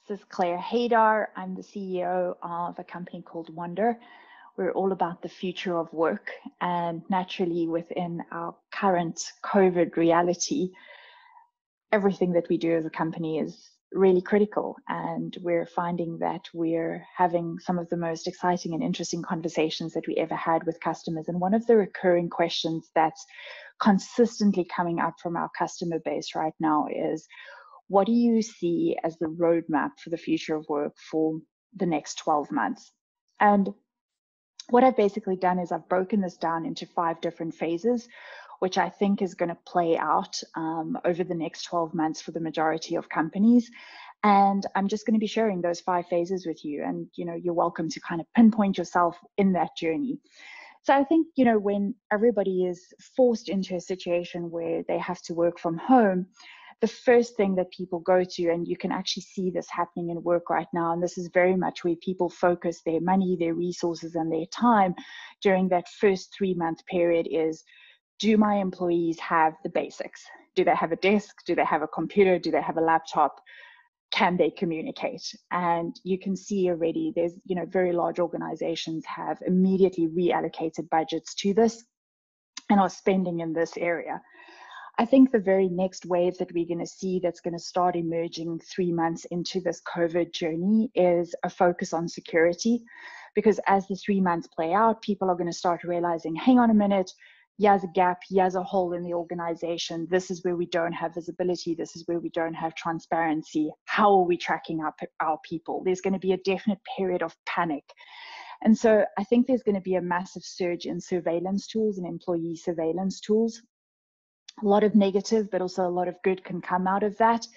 This is Claire Haidar. I'm the CEO of a company called Wonder. We're all about the future of work, and naturally within our current COVID reality, everything that we do as a company is really critical, and we're finding that we're having some of the most exciting and interesting conversations that we ever had with customers. And one of the recurring questions that's consistently coming up from our customer base right now is, what do you see as the roadmap for the future of work for the next 12 months? And what I've basically done is I've broken this down into 5 different phases, which I think is going to play out over the next 12 months for the majority of companies. And I'm just going to be sharing those 5 phases with you. And, you're welcome to kind of pinpoint yourself in that journey. So I think, when everybody is forced into a situation where they have to work from home, the first thing that people go to, and you can actually see this happening in work right now, and this is very much where people focus their money, their resources, and their time during that first 3-month period is, do my employees have the basics? Do they have a desk? Do they have a computer? Do they have a laptop? Can they communicate? And you can see already there's, very large organizations have immediately reallocated budgets to this and are spending in this area. I think the very next wave that we're going to see that's going to start emerging 3 months into this COVID journey is a focus on security, because as the 3 months play out, people are going to start realizing, hang on a minute, here's a gap, here's a hole in the organization. This is where we don't have visibility. This is where we don't have transparency. How are we tracking up our people? There's going to be a definite period of panic. And so I think there's going to be a massive surge in surveillance tools and employee surveillance tools. A lot of negative, but also a lot of good can come out of that.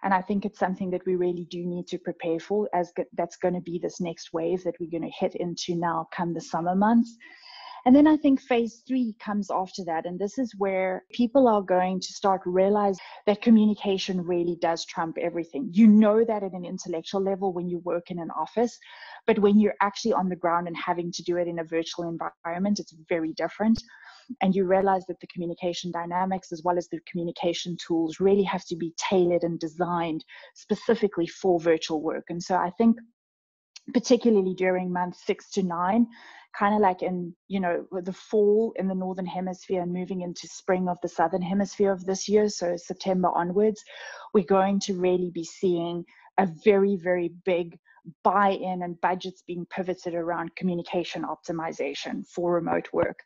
And I think it's something that we really do need to prepare for, as that's going to be this next wave that we're going to hit into now come the summer months. And then I think phase 3 comes after that. And this is where people are going to start realizing that communication really does trump everything. You know that at an intellectual level when you work in an office, but when you're actually on the ground and having to do it in a virtual environment, it's very different. And you realize that the communication dynamics as well as the communication tools really have to be tailored and designed specifically for virtual work. And so I think particularly during months 6 to 9, kind of like in, the fall in the Northern Hemisphere and moving into spring of the Southern Hemisphere of this year, so September onwards, we're going to really be seeing a very, very big buy-in and budgets being pivoted around communication optimization for remote work.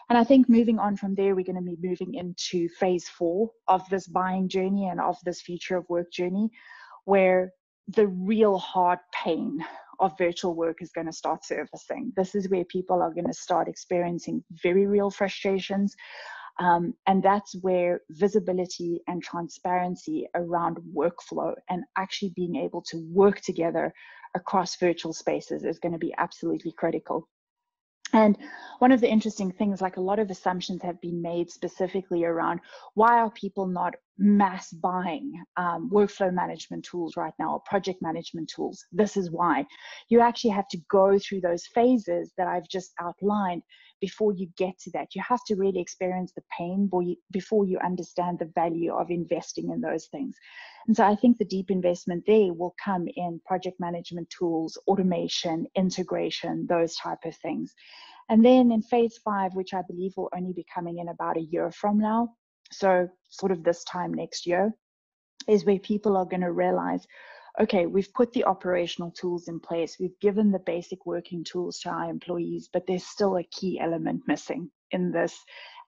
And I think moving on from there, we're going to be moving into phase 4 of this buying journey and of this future of work journey, where the real hard pain of virtual work is going to start surfacing. This is where people are going to start experiencing very real frustrations. And that's where visibility and transparency around workflow and actually being able to work together across virtual spaces is going to be absolutely critical. And one of the interesting things, like a lot of assumptions have been made specifically around why are people not mass buying workflow management tools right now or project management tools. This is why. You actually have to go through those phases that I've just outlined before you get to that. You have to really experience the pain before you understand the value of investing in those things. And so I think the deep investment there will come in project management tools, automation, integration, those type of things. And then in phase 5, which I believe will only be coming in about a year from now, so sort of this time next year, is where people are going to realize, okay, we've put the operational tools in place, we've given the basic working tools to our employees, but there's still a key element missing in this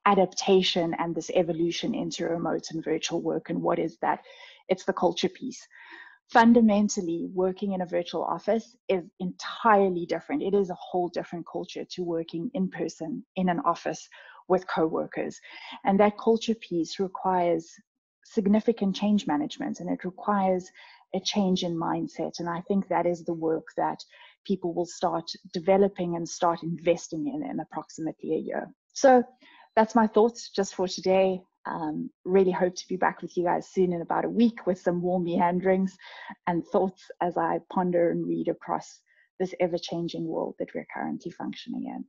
adaptation and this evolution into remote and virtual work. And what is that? It's the culture piece. Fundamentally, working in a virtual office is entirely different. It is a whole different culture to working in person in an office with coworkers. And that culture piece requires significant change management, and it requires a change in mindset. And I think that is the work that people will start developing and start investing in approximately a year. So that's my thoughts just for today. Really hope to be back with you guys soon in about a week with some more meanderings and thoughts as I ponder and read across this ever-changing world that we're currently functioning in.